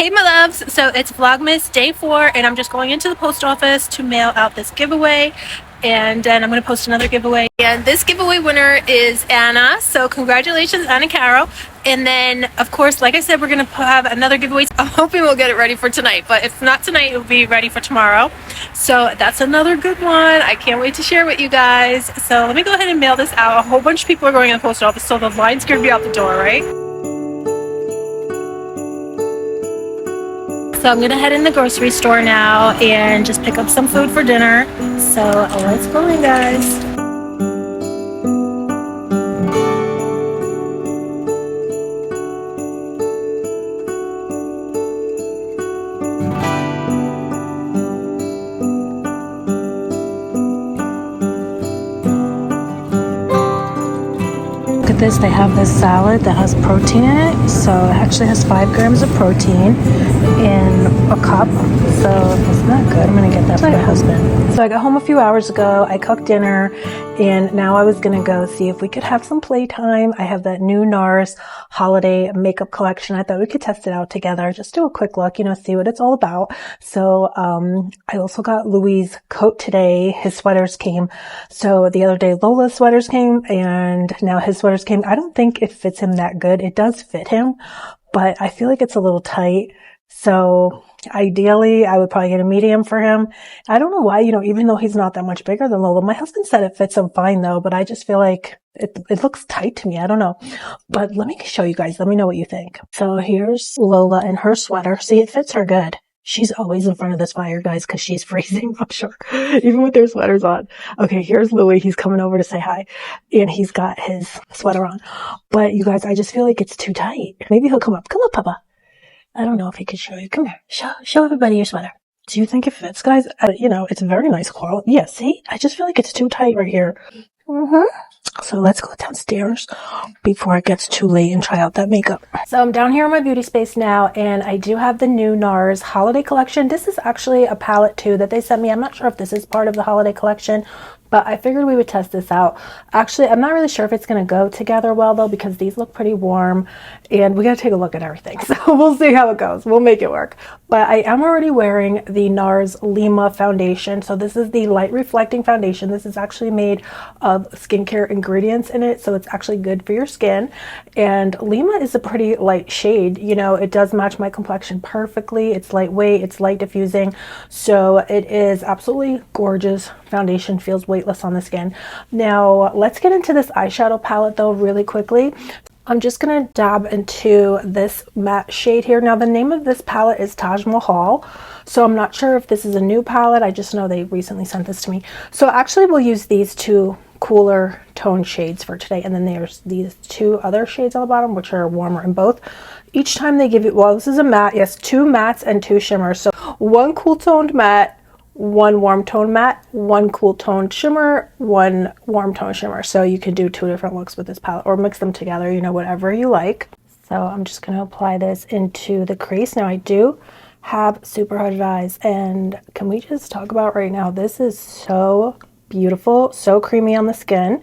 Hey my loves, so it's Vlogmas day 4 and I'm just going into the post office to mail out this giveaway, and then I'm going to post another giveaway, and this giveaway winner is Anna, so congratulations Anna Caro. And then of course, like I said, we're going to have another giveaway. I'm hoping we'll get it ready for tonight, but if not tonight, it'll be ready for tomorrow. So that's another good one. I can't wait to share with you guys. So let me go ahead and mail this out. A whole bunch of people are going in the post office, so the line's going to be out the door, right? So I'm gonna head in the grocery store now and just pick up some food for dinner. So let's go in, guys. Look at this, they have this salad that has protein in it. So it actually has 5 grams of protein in a cup. So isn't that good? I'm gonna get that for my husband. So I got home a few hours ago, I cooked dinner, and now I was gonna go see if we could have some playtime. I have that new NARS holiday makeup collection. I thought we could test it out together, just do a quick look, you know, see what it's all about. So I also got Louis' coat today. His sweaters came. So the other day Lola's sweaters came, and now his sweaters came. I don't think it fits him that good. It does fit him, but I feel like it's a little tight. So ideally, I would probably get a medium for him. I don't know why, you know, even though he's not that much bigger than Lola. My husband said it fits him fine though, but I just feel like it looks tight to me. I don't know. But let me show you guys. Let me know what you think. So here's Lola and her sweater. See, it fits her good. She's always in front of this fire, guys, because she's freezing, I'm sure, even with their sweaters on. Okay, here's Louis. He's coming over to say hi, and he's got his sweater on. But you guys, I just feel like it's too tight. Maybe he'll come up. Come up, Papa. I don't know if he could show you. Come here. Show everybody your sweater. Do you think it fits, guys? You know, it's very nice quality. Yeah, see? I just feel like it's too tight right here. So let's go downstairs before it gets too late and try out that makeup. So I'm down here in my beauty space now, and I do have the new NARS holiday collection. This is actually a palette too that they sent me. I'm not sure if this is part of the holiday collection, but I figured we would test this out. Actually, I'm not really sure if it's going to go together well though, because these look pretty warm, and we got to take a look at everything. So we'll see how it goes. We'll make it work. But I am already wearing the NARS Lima foundation. So this is the light reflecting foundation. This is actually made of skincare ingredients in it, so it's actually good for your skin. And Lima is a pretty light shade. You know, it does match my complexion perfectly. It's lightweight, it's light diffusing, so it is absolutely gorgeous foundation. Feels weightless on the skin. Now let's get into this eyeshadow palette though really quickly. I'm just going to dab into this matte shade here. Now the name of this palette is Taj Mahal, so I'm not sure if this is a new palette. I just know they recently sent this to me. So actually we'll use these two cooler tone shades for today, and then there's these 2 other shades on the bottom which are warmer in both. Each time they give you, well, this is a matte, yes, 2 mattes and 2 shimmers. So 1 cool toned matte, 1 warm tone matte, 1 cool toned shimmer, 1 warm tone shimmer. So you can do 2 different looks with this palette, or mix them together, you know, whatever you like. So I'm just going to apply this into the crease. Now I do have super hooded eyes, and can we just talk about right now, this is so beautiful, so creamy on the skin,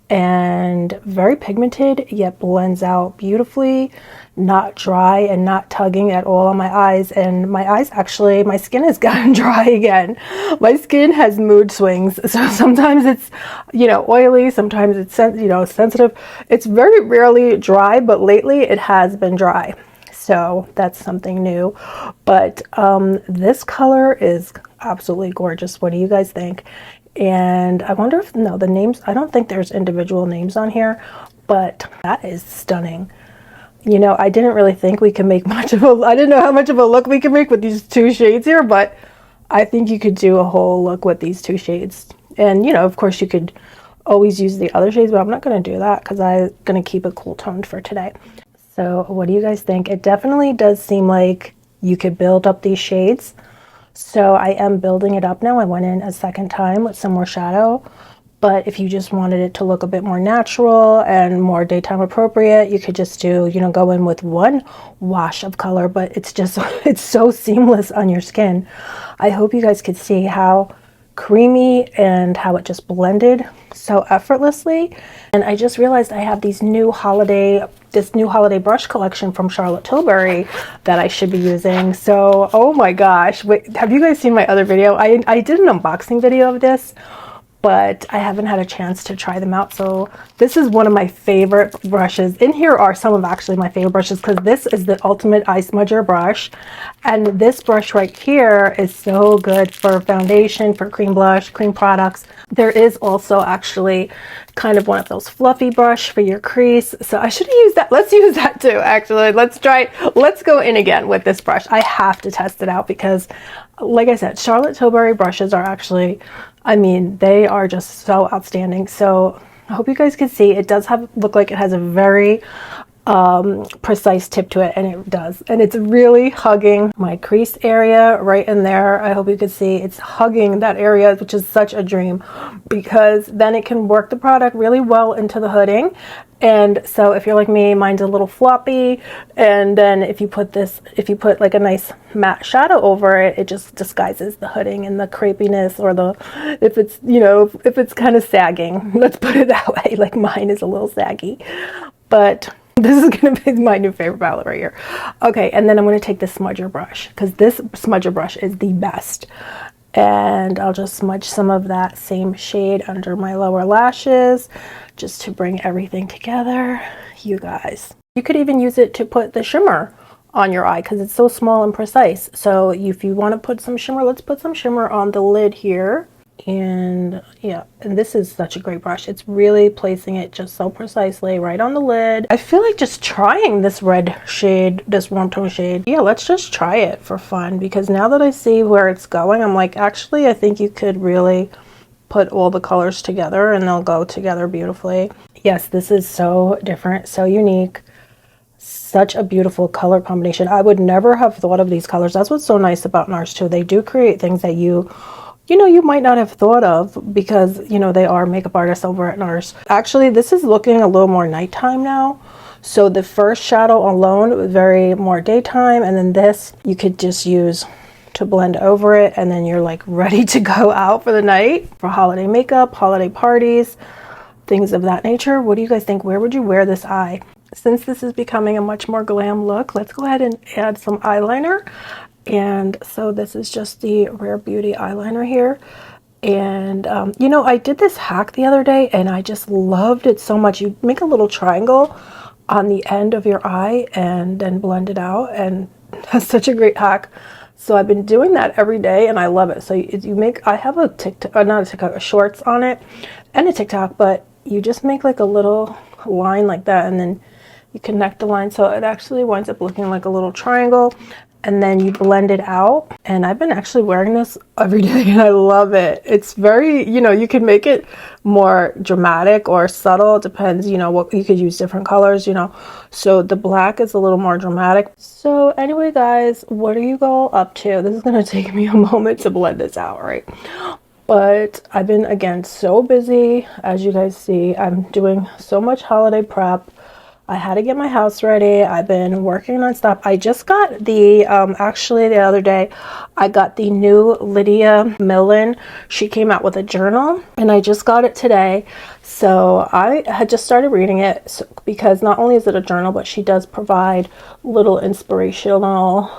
and very pigmented, yet blends out beautifully, not dry and not tugging at all on my eyes. And my eyes, actually, my skin has gotten dry again. My skin has mood swings, so sometimes it's, you know, oily, sometimes it's, you know, sensitive. It's very rarely dry, but lately it has been dry, so that's something new. But this color is absolutely gorgeous. What do you guys think? And I wonder if, no, the names, I don't think there's individual names on here, but that is stunning. You know, I didn't really think we could make much of a, I didn't know how much of a look we could make with these 2 shades here, but I think you could do a whole look with these 2 shades. And, you know, of course you could always use the other shades, but I'm not going to do that because I'm going to keep it cool toned for today. So what do you guys think? It definitely does seem like you could build up these shades. So I am building it up now. I went in a second time with some more shadow, but if you just wanted it to look a bit more natural and more daytime appropriate, you could just do, you know, go in with 1 wash of color, but it's just, it's so seamless on your skin. I hope you guys could see how creamy and how it just blended so effortlessly. And I just realized I have this new holiday brush collection from Charlotte Tilbury that I should be using. So, oh my gosh, wait, have you guys seen my other video? I did an unboxing video of this, but I haven't had a chance to try them out. So this is one of my favorite brushes. In here are some of actually my favorite brushes, because this is the ultimate eye smudger brush. And this brush right here is so good for foundation, for cream blush, cream products. There is also actually kind of one of those fluffy brush for your crease. So I should use that. Let's use that too, actually. Let's try it. Let's go in again with this brush. I have to test it out because, like I said, Charlotte Tilbury brushes are actually, I mean, they are just so outstanding. So I hope you guys can see. It does look like it has a very precise tip to it, and it does. And it's really hugging my crease area right in there. I hope you can see it's hugging that area, which is such a dream, because then it can work the product really well into the hooding. And so if you're like me, mine's a little floppy, and then if you put like a nice matte shadow over it, it just disguises the hooding and the crepiness, or if it's, you know, if it's kind of sagging, let's put it that way. Like mine is a little saggy, but this is going to be my new favorite palette right here. Okay, and then I'm going to take this smudger brush, because this smudger brush is the best. And I'll just smudge some of that same shade under my lower lashes, just to bring everything together. You guys, you could even use it to put the shimmer on your eye, because it's so small and precise. So if you want to put some shimmer, let's put some shimmer on the lid here. And yeah, and this is such a great brush. It's really placing it just so precisely right on the lid. I feel like just trying this red shade, this warm tone shade. Yeah, let's just try it for fun, because now that I see where it's going, I'm like, actually, I think you could really put all the colors together and they'll go together beautifully. Yes, this is so different, so unique. Such a beautiful color combination. I would never have thought of these colors. That's what's so nice about NARS too. They do create things that you might not have thought of, because, you know, they are makeup artists over at NARS. Actually, this is looking a little more nighttime now. So the first shadow alone was very more daytime, and then this you could just use to blend over it, and then you're like ready to go out for the night, for holiday makeup, holiday parties, things of that nature. What do you guys think? Where would you wear this eye? Since this is becoming a much more glam look, let's go ahead and add some eyeliner. And so this is just the Rare Beauty eyeliner here. And you know, I did this hack the other day and I just loved it so much. You make a little triangle on the end of your eye and then blend it out, and that's such a great hack. So I've been doing that every day and I love it. So you make, I have a TikTok, not a TikTok, a shorts on it and a TikTok, but you just make like a little line like that, and then you connect the line so it actually winds up looking like a little triangle, and then you blend it out. And I've been actually wearing this every day and I love it. It's very, you know, you can make it more dramatic or subtle. It depends, you know, what you could use different colors, you know. So the black is a little more dramatic. So anyway, guys, what are you all up to? This is going to take me a moment to blend this out, right? But I've been, again, so busy. As you guys see, I'm doing so much holiday prep. I had to get my house ready. I've been working nonstop. I just got the, actually the other day, I got the new Lydia Millen. She came out with a journal and I just got it today. So I had just started reading it because not only is it a journal, but she does provide little inspirational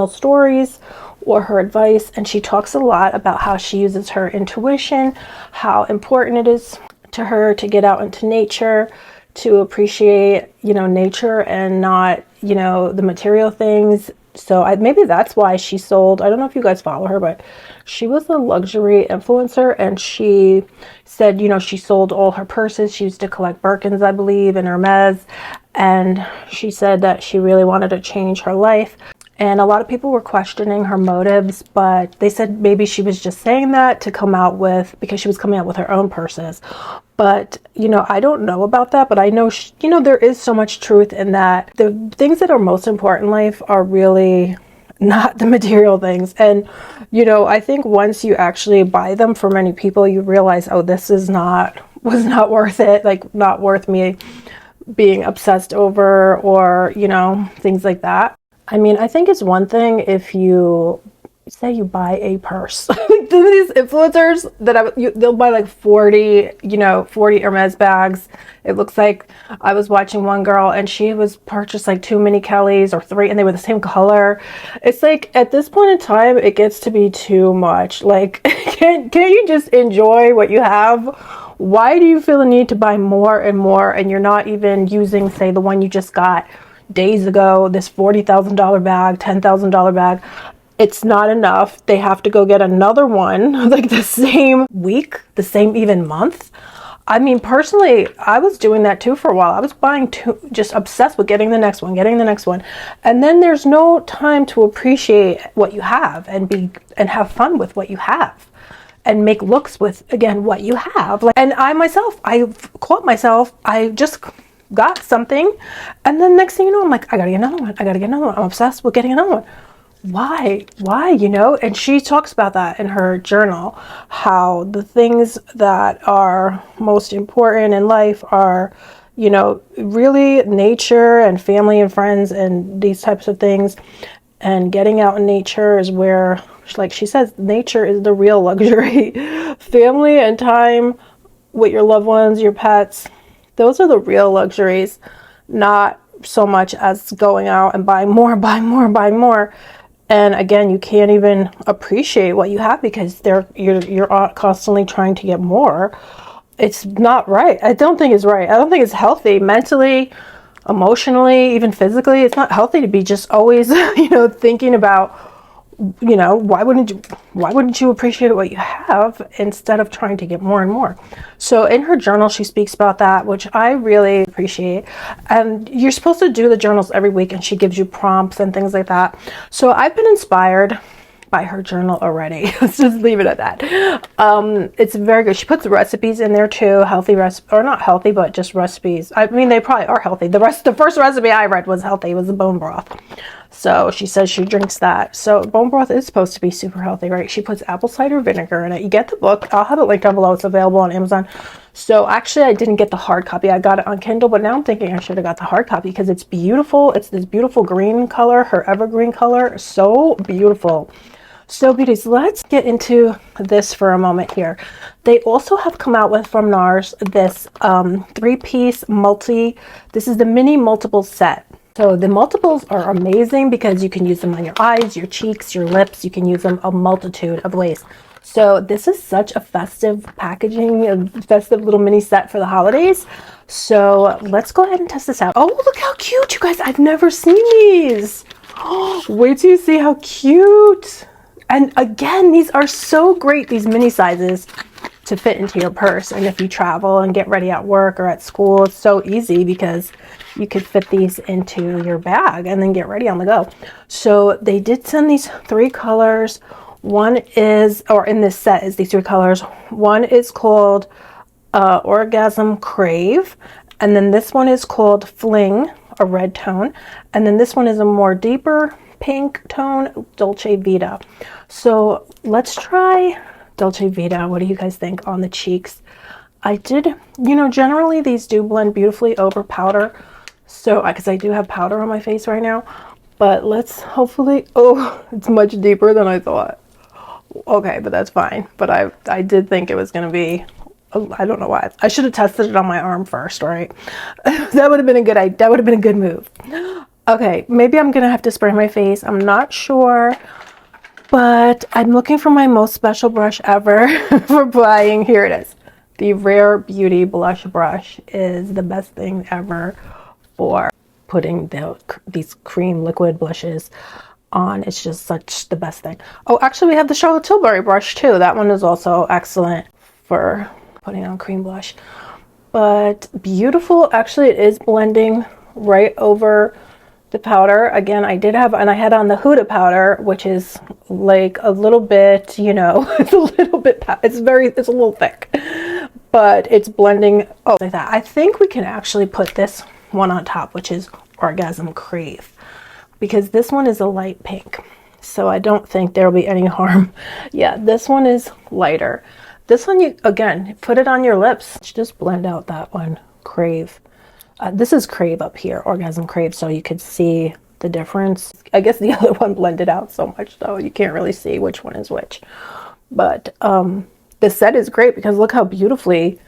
stories or her advice. And she talks a lot about how she uses her intuition, how important it is to her to get out into nature, to appreciate, you know, nature and not, you know, the material things. So maybe that's why she sold, I don't know if you guys follow her, but she was a luxury influencer, and she said, you know, she sold all her purses. She used to collect Birkins, I believe, and Hermes. And she said that she really wanted to change her life. And a lot of people were questioning her motives, but they said maybe she was just saying that to come out with, because she was coming out with her own purses. But, you know, I don't know about that, but I know, you know, there is so much truth in that. The things that are most important in life are really not the material things. And, you know, I think once you actually buy them, for many people, you realize, oh, this was not worth it. Like, not worth me being obsessed over, or, you know, things like that. I mean, I think it's one thing if you say you buy a purse. These influencers that they'll buy like 40, 40 Hermes bags. It looks like I was watching one girl and she was purchased like 2 mini Kellys or 3, and they were the same color. It's like at this point in time, it gets to be too much. Like, can't you just enjoy what you have? Why do you feel the need to buy more and more, and you're not even using, say, the one you just got days ago, this $40,000 bag, $10,000 bag? It's not enough. They have to go get another one, like the same week, the same even month. I mean, personally, I was doing that too for a while. I was buying two, just obsessed with getting the next one, getting the next one. And then there's no time to appreciate what you have and have fun with what you have and make looks with, again, what you have. Like, and I've caught myself, I just got something, and then next thing you know, I'm like, I gotta get another one. I gotta get another one. I'm obsessed with getting another one. Why, and she talks about that in her journal, how the things that are most important in life are, really nature and family and friends and these types of things. And getting out in nature is where, like she says, nature is the real luxury. Family and time with your loved ones, your pets, those are the real luxuries, not so much as going out and buying more. And again, you can't even appreciate what you have because you're constantly trying to get more. It's not right. I don't think it's right. I don't think it's healthy mentally, emotionally, even physically. It's not healthy to be just always, thinking about, why wouldn't you appreciate what you have instead of trying to get more and more? So in her journal, she speaks about that, which I really appreciate. And you're supposed to do the journals every week, and she gives you prompts and things like that. So I've been inspired by her journal already. Let's just leave it at that. It's very good. She puts recipes in there too, healthy recipes, or not healthy, but just recipes. I mean, they probably are healthy. The first recipe I read was healthy. It was the bone broth. So she says she drinks that. So bone broth is supposed to be super healthy, right? She puts apple cider vinegar in it. You get the book. I'll have it linked down below. It's available on Amazon. So actually, I didn't get the hard copy. I got it on Kindle, but now I'm thinking I should have got the hard copy because it's beautiful. It's this beautiful green color, her evergreen color. So beautiful. So beauties, let's get into this for a moment here. They also have come out with, from NARS, this 3-piece this is the mini multiple set. So the multiples are amazing because you can use them on your eyes, your cheeks, your lips. You can use them a multitude of ways. So this is such a festive packaging, a festive little mini set for the holidays. So let's go ahead and test this out. Oh, look how cute, you guys. I've never seen these. Oh, wait till you see how cute. And again, these are so great, these mini sizes, to fit into your purse. And if you travel and get ready at work or at school, it's so easy because you could fit these into your bag and then get ready on the go. So they did send these 3 colors. One is, or in this set is these 3 colors. One is called Orgasm Crave. And then this one is called Fling, a red tone. And then this one is a more deeper pink tone, Dolce Vita. So let's try Dolce Vita. What do you guys think on the cheeks? I did, generally these do blend beautifully over powder. So, because I do have powder on my face right now, but let's hopefully, oh, it's much deeper than I thought. Okay, but that's fine. But I did think it was going to be, I don't know why. I should have tested it on my arm first, right? That would have been a good move. Okay, maybe I'm going to have to spray my face. I'm not sure, but I'm looking for my most special brush ever for buying. Here it is. The Rare Beauty Blush Brush is the best thing ever for putting these cream liquid blushes on. It's just such the best thing. Oh, actually, we have the Charlotte Tilbury brush too. That one is also excellent for putting on cream blush. But beautiful. Actually, it is blending right over the powder. Again, I had on the Huda powder, which is like a little bit, it's a little bit, it's a little thick, but it's blending like that. I think we can actually put this one on top, which is Orgasm Crave, because this one is a light pink. So I don't think there'll be any harm. Yeah, this one is lighter. This one, you, again, put it on your lips. Just blend out that one, Crave. This is Crave up here, Orgasm Crave, so you could see the difference. I guess the other one blended out so much though, you can't really see which one is which. But the set is great because look how beautifully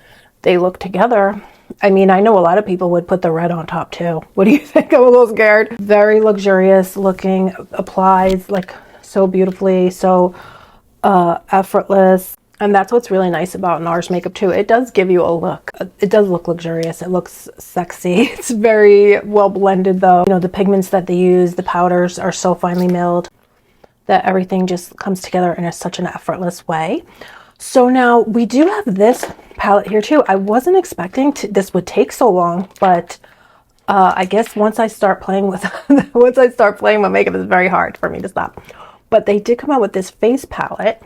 they look together. I mean, I know a lot of people would put the red on top too. What do you think? I'm a little scared. Very luxurious looking, applies like so beautifully, so effortless. And that's what's really nice about NARS makeup too. It does give you a look. It does look luxurious. It looks sexy. It's very well blended though. You know, the pigments that they use, the powders are so finely milled that everything just comes together in such an effortless way. So now we do have this palette here too. I wasn't expecting this would take so long, but I guess once I start playing with once I start playing with makeup, it's very hard for me to stop. But they did come out with this face palette,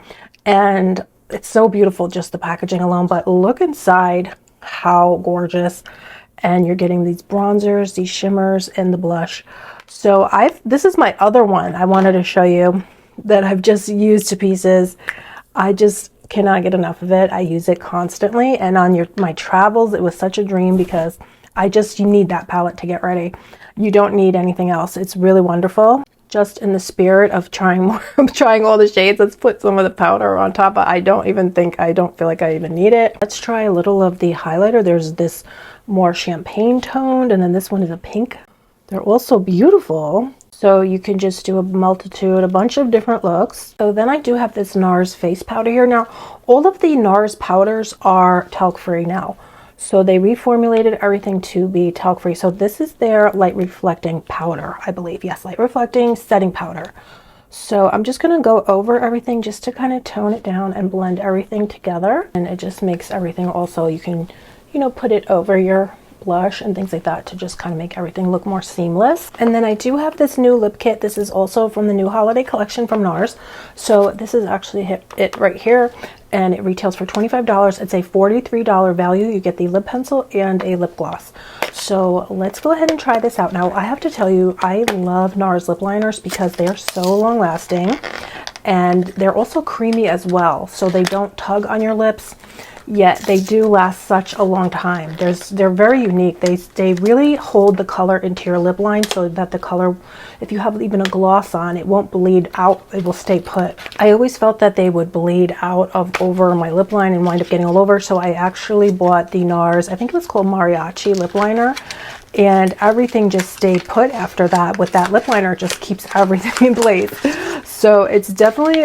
and it's so beautiful, just the packaging alone. But look inside, how gorgeous. And you're getting these bronzers, these shimmers, and the blush. So this is my other one I wanted to show you that I've just used to pieces. I just cannot get enough of it. I use it constantly, and on my travels, it was such a dream because you need that palette to get ready. You don't need anything else. It's really wonderful. Just in the spirit of trying more, trying all the shades, let's put some of the powder on top. I don't feel like I even need it. Let's try a little of the highlighter. There's this more champagne toned, and then this one is a pink. They're also beautiful. So you can just do a bunch of different looks. So then I do have this NARS face powder here. Now, all of the NARS powders are talc free now. So they reformulated everything to be talc free. So this is their light reflecting powder, I believe. Yes, light reflecting setting powder. So I'm just going to go over everything just to kind of tone it down and blend everything together. And it just makes everything also, you can, you know, put it over your blush and things like that to just kind of make everything look more seamless. And then I do have this new lip kit. This is also from the new holiday collection from NARS. So this is actually it right here, and it retails for $25. It's a $43 value. You get the lip pencil and a lip gloss. So let's go ahead and try this out. Now I have to tell you, I love NARS lip liners because they are so long lasting, and they're also creamy as well. So they don't tug on your lips, yet they do last such a long time. They're very unique. They really hold the color into your lip line so that the color, if you have even a gloss on, it won't bleed out. It will stay put. I always felt that they would bleed out over my lip line and wind up getting all over. So I actually bought the NARS, I think it was called Mariachi lip liner, and everything just stayed put after that. With that lip liner, it just keeps everything in place. So it's definitely,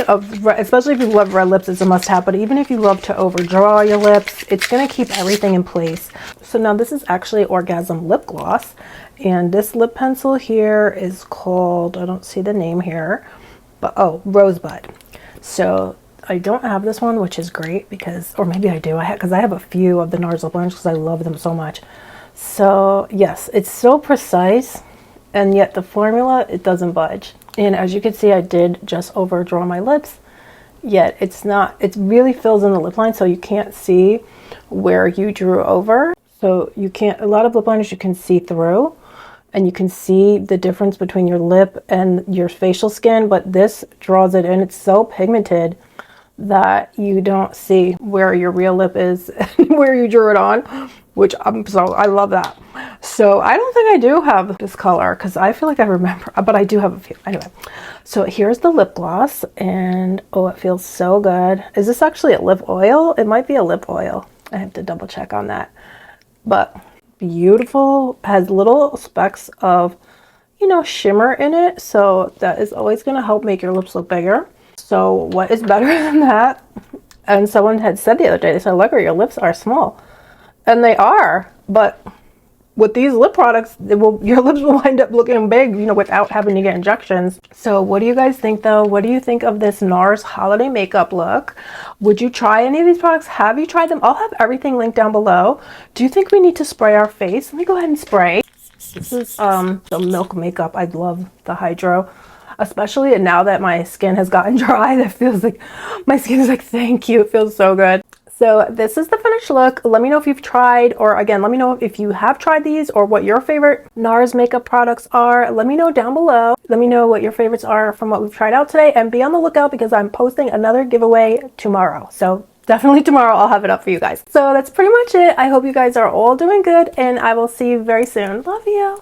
especially if you love red lips, it's a must-have. But even if you love to overdraw your lips, it's going to keep everything in place. So now this is actually Orgasm lip gloss, and this lip pencil here is called, I don't see the name here, but oh, Rosebud. So I don't have this one, which is great because, or maybe I do, because I have a few of the NARS lip liners because I love them so much. So yes, it's so precise, and yet the formula, it doesn't budge. And as you can see, I did just overdraw my lips, yet it's not, it really fills in the lip line, so you can't see where you drew over. So you can't, a lot of lip liners you can see through, and you can see the difference between your lip and your facial skin, but this draws it in. It's so pigmented that you don't see where your real lip is and where you drew it on, which I love that. So I don't think I do have this color because I feel like I remember, but I do have a few. Anyway, so here's the lip gloss, and oh, it feels so good. Is this actually a lip oil? It might be a lip oil. I have to double check on that. But beautiful, has little specks of, you know, shimmer in it. So that is always going to help make your lips look bigger. So what is better than that? And someone had said the other day, they said, Alegra, your lips are small. And they are, but with these lip products, your lips will wind up looking big, you know, without having to get injections. So what do you guys think though? What do you think of this NARS holiday makeup look? Would you try any of these products? Have you tried them? I'll have everything linked down below. Do you think we need to spray our face? Let me go ahead and spray. This is the Milk makeup. I love the Hydro, especially now that my skin has gotten dry. That feels like my skin is like, thank you. It feels so good. So this is the finished look. Let me know if you've tried, or again, let me know if you have tried these or what your favorite NARS makeup products are. Let me know down below. Let me know what your favorites are from what we've tried out today, and be on the lookout because I'm posting another giveaway tomorrow. So definitely tomorrow I'll have it up for you guys. So that's pretty much it. I hope you guys are all doing good, and I will see you very soon. Love you.